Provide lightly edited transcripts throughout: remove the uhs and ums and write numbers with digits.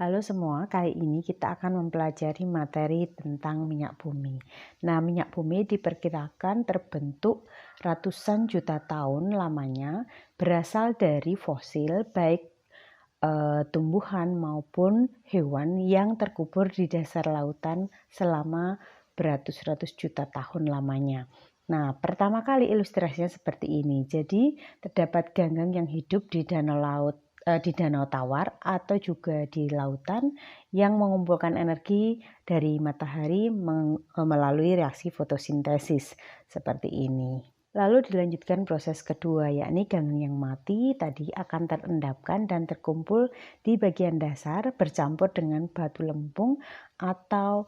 Halo semua, kali ini kita akan mempelajari materi tentang minyak bumi. Nah, minyak bumi diperkirakan terbentuk ratusan juta tahun lamanya, berasal dari fosil baik tumbuhan maupun hewan yang terkubur di dasar lautan selama beratus-ratus juta tahun lamanya. Nah, pertama kali ilustrasinya seperti ini. Jadi, terdapat ganggang yang hidup di danau tawar atau juga di lautan yang mengumpulkan energi dari matahari melalui reaksi fotosintesis seperti ini. Lalu dilanjutkan proses kedua, yakni ganggang yang mati tadi akan terendapkan dan terkumpul di bagian dasar bercampur dengan batu lempung atau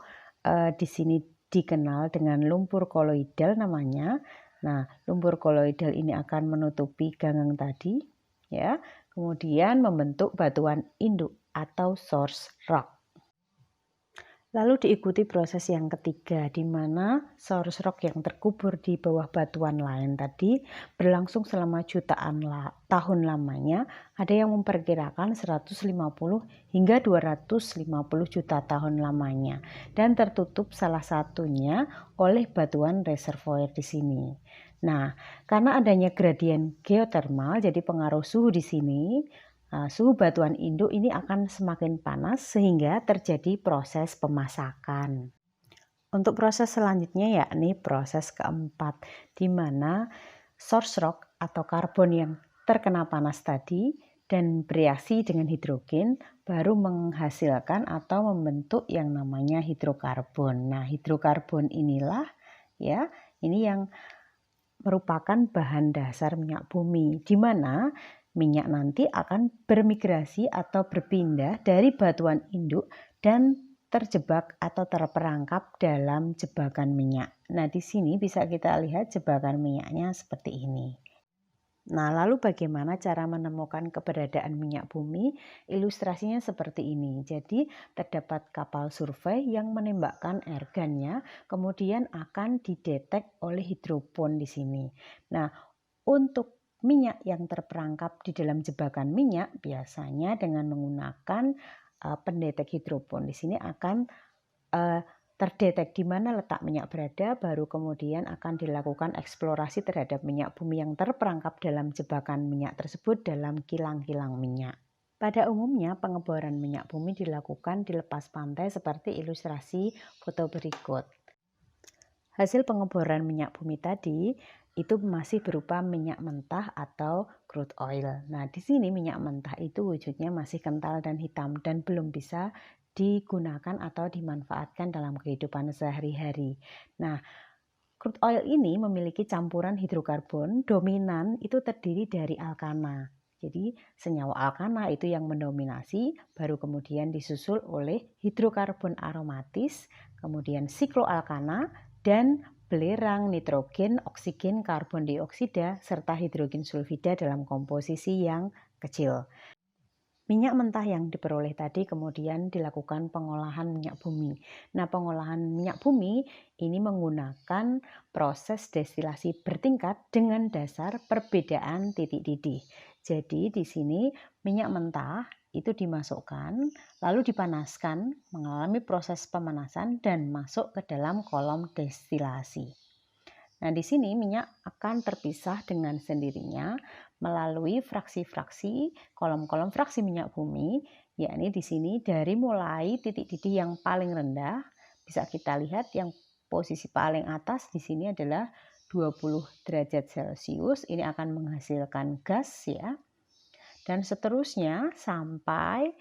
di sini dikenal dengan lumpur koloidal namanya. Nah, lumpur koloidal ini akan menutupi ganggang tadi, ya. Kemudian membentuk batuan induk atau source rock. Lalu diikuti proses yang ketiga, di mana source rock yang terkubur di bawah batuan lain tadi berlangsung selama jutaan tahun lamanya. Ada yang memperkirakan 150 hingga 250 juta tahun lamanya, dan tertutup salah satunya oleh batuan reservoir di sini. Nah, karena adanya gradien geotermal, jadi pengaruh suhu di sini, suhu batuan induk ini akan semakin panas sehingga terjadi proses pemasakan. Untuk proses selanjutnya yakni proses keempat, di mana source rock atau karbon yang terkena panas tadi dan bereaksi dengan hidrogen baru menghasilkan atau membentuk yang namanya hidrokarbon. Nah, hidrokarbon inilah ini yang merupakan bahan dasar minyak bumi, di mana minyak nanti akan bermigrasi atau berpindah dari batuan induk dan terjebak atau terperangkap dalam jebakan minyak. Nah, di sini bisa kita lihat jebakan minyaknya seperti ini. Nah, lalu bagaimana cara menemukan keberadaan minyak bumi? Ilustrasinya seperti ini. Jadi, terdapat kapal survei yang menembakkan airgunnya, kemudian akan didetek oleh hidropon di sini. Nah, untuk minyak yang terperangkap di dalam jebakan minyak, biasanya dengan menggunakan pendetek hidropon di sini akan terdetek di mana letak minyak berada, baru kemudian akan dilakukan eksplorasi terhadap minyak bumi yang terperangkap dalam jebakan minyak tersebut dalam kilang-kilang minyak. Pada umumnya, pengeboran minyak bumi dilakukan di lepas pantai seperti ilustrasi foto berikut. Hasil pengeboran minyak bumi tadi itu masih berupa minyak mentah atau crude oil. Nah, di sini minyak mentah itu wujudnya masih kental dan hitam dan belum bisa digunakan atau dimanfaatkan dalam kehidupan sehari-hari. Nah, crude oil ini memiliki campuran hidrokarbon dominan itu terdiri dari alkana. Jadi senyawa alkana itu yang mendominasi, baru kemudian disusul oleh hidrokarbon aromatis, kemudian sikloalkana, dan belerang, nitrogen, oksigen, karbon dioksida, serta hidrogen sulfida dalam komposisi yang kecil. Minyak mentah yang diperoleh tadi kemudian dilakukan pengolahan minyak bumi. Nah, pengolahan minyak bumi ini menggunakan proses destilasi bertingkat dengan dasar perbedaan titik didih. Jadi di sini minyak mentah itu dimasukkan, lalu dipanaskan, mengalami proses pemanasan dan masuk ke dalam kolom destilasi. Nah, di sini minyak akan terpisah dengan sendirinya melalui fraksi-fraksi, kolom-kolom fraksi minyak bumi, yakni di sini dari mulai titik didih yang paling rendah, bisa kita lihat yang posisi paling atas di sini adalah 20 derajat Celcius, ini akan menghasilkan gas ya. Dan seterusnya sampai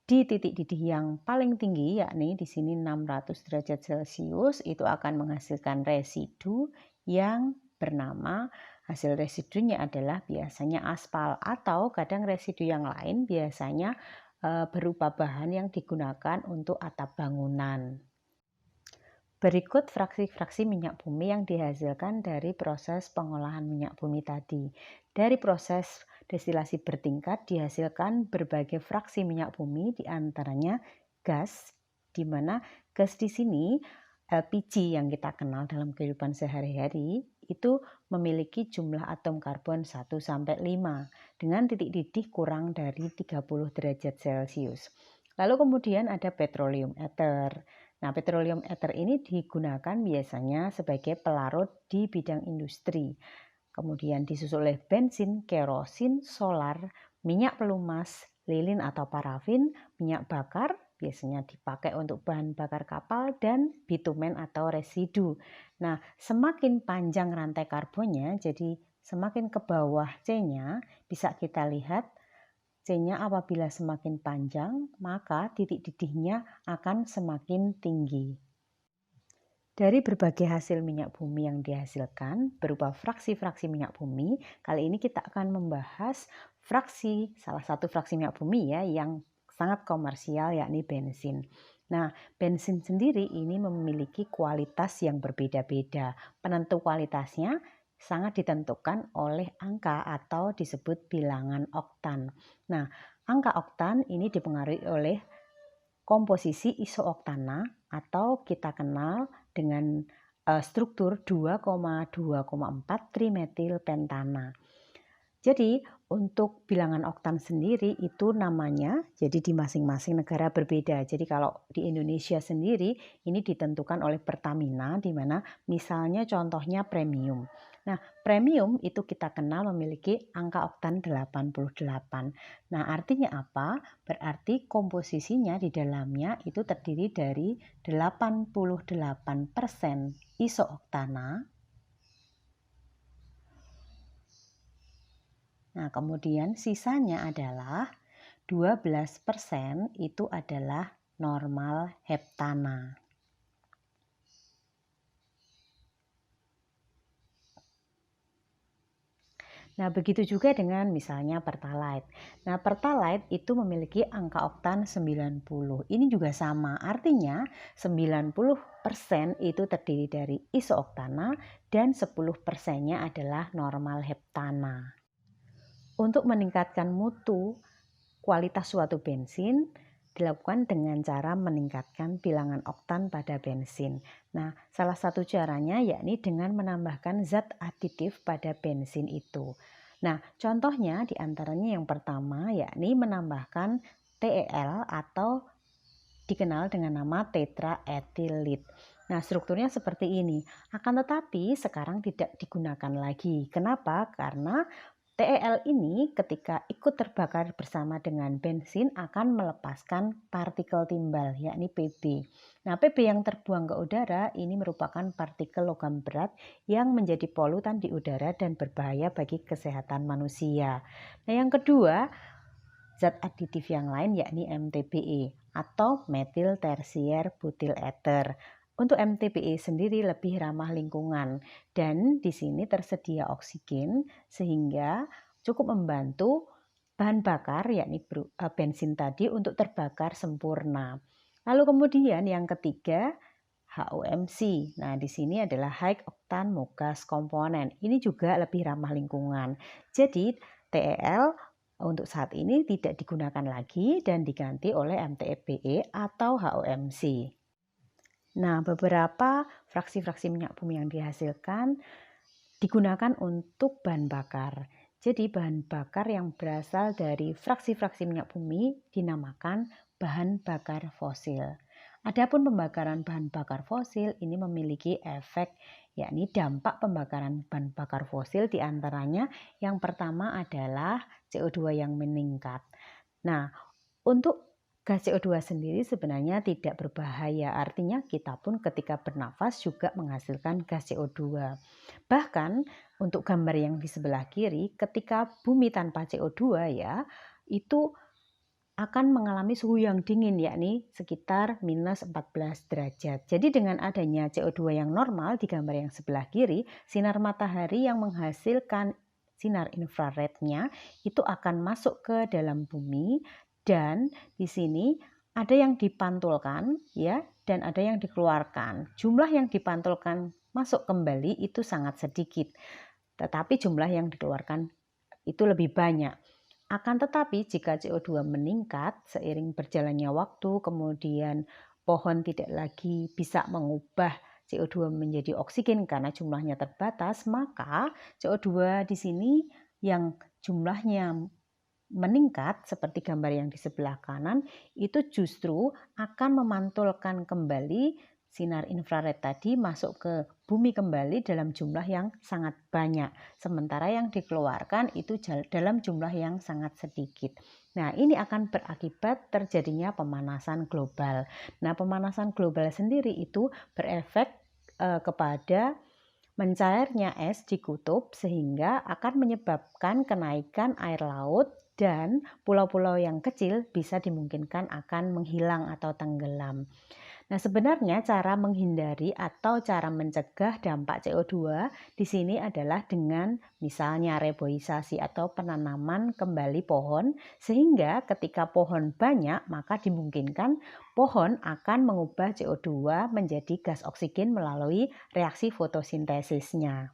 di titik didih yang paling tinggi, yakni di sini 600 derajat Celcius, itu akan menghasilkan residu yang bernama, hasil residunya adalah biasanya aspal atau kadang residu yang lain biasanya berupa bahan yang digunakan untuk atap bangunan. Berikut fraksi-fraksi minyak bumi yang dihasilkan dari proses pengolahan minyak bumi tadi. Dari proses destilasi bertingkat dihasilkan berbagai fraksi minyak bumi, diantaranya gas, di mana gas di sini LPG yang kita kenal dalam kehidupan sehari-hari itu memiliki jumlah atom karbon 1-5 dengan titik didih kurang dari 30 derajat Celcius. Lalu kemudian ada petroleum ether. Nah, petroleum ether ini digunakan biasanya sebagai pelarut di bidang industri. Kemudian disusul oleh bensin, kerosin, solar, minyak pelumas, lilin atau parafin, minyak bakar, biasanya dipakai untuk bahan bakar kapal, dan bitumen atau residu. Nah, semakin panjang rantai karbonnya, jadi semakin ke bawah C-nya, bisa kita lihat C-nya apabila semakin panjang, maka titik didihnya akan semakin tinggi. Dari berbagai hasil minyak bumi yang dihasilkan berupa fraksi-fraksi minyak bumi, kali ini kita akan membahas salah satu fraksi minyak bumi ya yang sangat komersial, yakni bensin. Nah, bensin sendiri ini memiliki kualitas yang berbeda-beda. Penentu kualitasnya sangat ditentukan oleh angka atau disebut bilangan oktan. Nah, angka oktan ini dipengaruhi oleh komposisi isooktana atau kita kenal dengan struktur 2,2,4 trimetilpentana. Jadi untuk bilangan oktan sendiri itu namanya, jadi di masing-masing negara berbeda. Jadi kalau di Indonesia sendiri ini ditentukan oleh Pertamina, di mana misalnya contohnya premium. Nah, premium itu kita kenal memiliki angka oktan 88. Nah, artinya apa? Berarti komposisinya di dalamnya itu terdiri dari 88% isooktana. Nah, kemudian sisanya adalah 12% itu adalah normal heptana. Nah, begitu juga dengan misalnya Pertalite. Nah, Pertalite itu memiliki angka oktan 90. Ini juga sama, artinya 90% itu terdiri dari isooktana dan 10%-nya adalah normal heptana. Untuk meningkatkan mutu kualitas suatu bensin dilakukan dengan cara meningkatkan bilangan oktan pada bensin. Nah, salah satu caranya yakni dengan menambahkan zat aditif pada bensin itu. Nah, contohnya diantaranya yang pertama yakni menambahkan TEL atau dikenal dengan nama tetraethylit. Nah, strukturnya seperti ini. Akan tetapi sekarang tidak digunakan lagi. Kenapa? Karena TEL ini ketika ikut terbakar bersama dengan bensin akan melepaskan partikel timbal, yakni PB. Nah, PB yang terbuang ke udara ini merupakan partikel logam berat yang menjadi polutan di udara dan berbahaya bagi kesehatan manusia. Nah, yang kedua, zat aditif yang lain yakni MTBE atau metil tersier butil ether. Untuk MTBE sendiri lebih ramah lingkungan dan di sini tersedia oksigen sehingga cukup membantu bahan bakar yakni bensin tadi untuk terbakar sempurna. Lalu kemudian yang ketiga HOMC. Nah, di sini adalah High Octane Mogas Component. Ini juga lebih ramah lingkungan. Jadi TEL untuk saat ini tidak digunakan lagi dan diganti oleh MTBE atau HOMC. Nah, beberapa fraksi-fraksi minyak bumi yang dihasilkan digunakan untuk bahan bakar. Jadi bahan bakar yang berasal dari fraksi-fraksi minyak bumi dinamakan bahan bakar fosil. Adapun pembakaran bahan bakar fosil ini memiliki efek, yakni dampak pembakaran bahan bakar fosil diantaranya yang pertama adalah CO2 yang meningkat. Nah, untuk gas CO2 sendiri sebenarnya tidak berbahaya, artinya kita pun ketika bernafas juga menghasilkan gas CO2. Bahkan untuk gambar yang di sebelah kiri, ketika bumi tanpa CO2 ya, itu akan mengalami suhu yang dingin yakni sekitar minus 14 derajat. Jadi dengan adanya CO2 yang normal di gambar yang sebelah kiri, sinar matahari yang menghasilkan sinar infrarednya itu akan masuk ke dalam bumi. Dan di sini ada yang dipantulkan ya dan ada yang dikeluarkan. Jumlah yang dipantulkan masuk kembali itu sangat sedikit. Tetapi jumlah yang dikeluarkan itu lebih banyak. Akan tetapi jika CO2 meningkat seiring berjalannya waktu, kemudian pohon tidak lagi bisa mengubah CO2 menjadi oksigen karena jumlahnya terbatas, maka CO2 di sini yang jumlahnya meningkat seperti gambar yang di sebelah kanan itu justru akan memantulkan kembali sinar infrared tadi masuk ke bumi kembali dalam jumlah yang sangat banyak, sementara yang dikeluarkan itu dalam jumlah yang sangat sedikit. Nah, ini akan berakibat terjadinya pemanasan global. Nah, pemanasan global sendiri itu berefek kepada mencairnya es di kutub sehingga akan menyebabkan kenaikan air laut dan pulau-pulau yang kecil bisa dimungkinkan akan menghilang atau tenggelam. Nah, sebenarnya cara menghindari atau cara mencegah dampak CO2 di sini adalah dengan misalnya reboisasi atau penanaman kembali pohon, sehingga ketika pohon banyak maka dimungkinkan pohon akan mengubah CO2 menjadi gas oksigen melalui reaksi fotosintesisnya.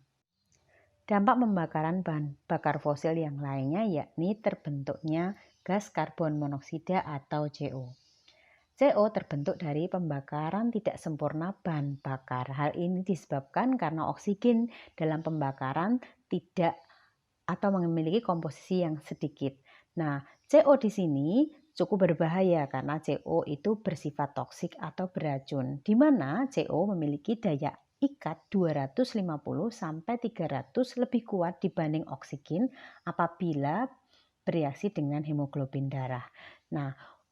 Dampak pembakaran bahan bakar fosil yang lainnya yakni terbentuknya gas karbon monoksida atau CO. CO terbentuk dari pembakaran tidak sempurna bahan bakar. Hal ini disebabkan karena oksigen dalam pembakaran tidak atau memiliki komposisi yang sedikit. Nah, CO di sini cukup berbahaya karena CO itu bersifat toksik atau beracun, di mana CO memiliki daya ikat 250 sampai 300 lebih kuat dibanding oksigen apabila bereaksi dengan hemoglobin darah. Nah,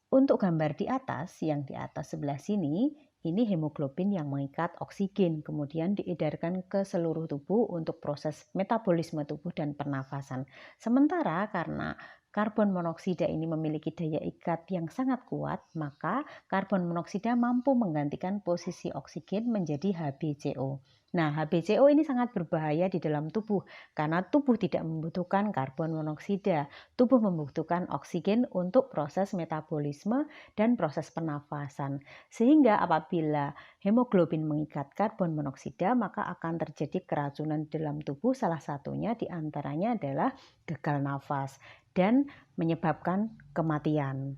untuk gambar di atas, yang di atas sebelah sini, ini hemoglobin yang mengikat oksigen, kemudian diedarkan ke seluruh tubuh untuk proses metabolisme tubuh dan pernafasan. Sementara karena karbon monoksida ini memiliki daya ikat yang sangat kuat, maka karbon monoksida mampu menggantikan posisi oksigen menjadi HbCO. Nah, HbCO ini sangat berbahaya di dalam tubuh karena tubuh tidak membutuhkan karbon monoksida. Tubuh membutuhkan oksigen untuk proses metabolisme dan proses pernafasan. Sehingga apabila hemoglobin mengikat karbon monoksida, maka akan terjadi keracunan dalam tubuh. Salah satunya diantaranya adalah gagal nafas dan menyebabkan kematian.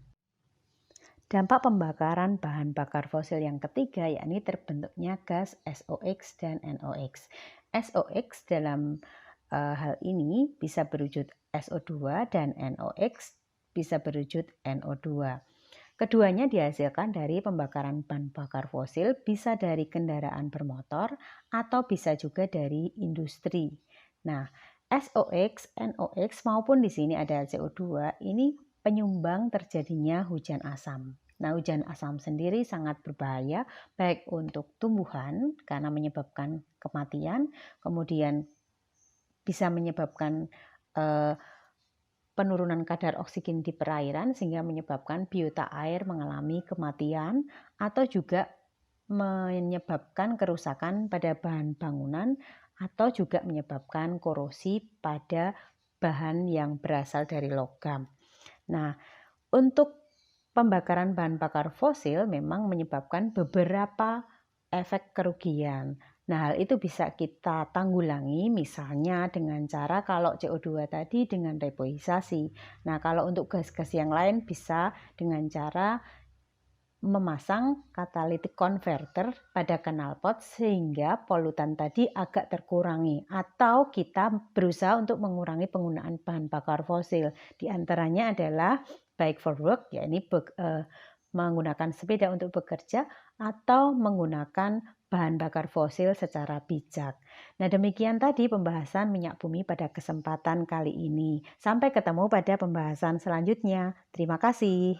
Dampak pembakaran bahan bakar fosil yang ketiga yakni terbentuknya gas SOx dan NOx. SOx dalam hal ini bisa berwujud SO2 dan NOx bisa berwujud NO2. Keduanya dihasilkan dari pembakaran bahan bakar fosil, bisa dari kendaraan bermotor atau bisa juga dari industri. Nah, SOx, NOx maupun di sini ada CO2 ini penyumbang terjadinya hujan asam. Nah, hujan asam sendiri sangat berbahaya baik untuk tumbuhan karena menyebabkan kematian, kemudian bisa menyebabkan penurunan kadar oksigen di perairan sehingga menyebabkan biota air mengalami kematian atau juga menyebabkan kerusakan pada bahan bangunan atau juga menyebabkan korosi pada bahan yang berasal dari logam. Nah, untuk pembakaran bahan bakar fosil memang menyebabkan beberapa efek kerugian. Nah, hal itu bisa kita tanggulangi misalnya dengan cara kalau CO2 tadi dengan reboisasi. Nah, kalau untuk gas-gas yang lain bisa dengan cara memasang catalytic converter pada knalpot sehingga polutan tadi agak terkurangi, atau kita berusaha untuk mengurangi penggunaan bahan bakar fosil. Di antaranya adalah bike for work, yakni menggunakan sepeda untuk bekerja atau menggunakan bahan bakar fosil secara bijak. Nah, demikian tadi pembahasan minyak bumi pada kesempatan kali ini. Sampai ketemu pada pembahasan selanjutnya. Terima kasih.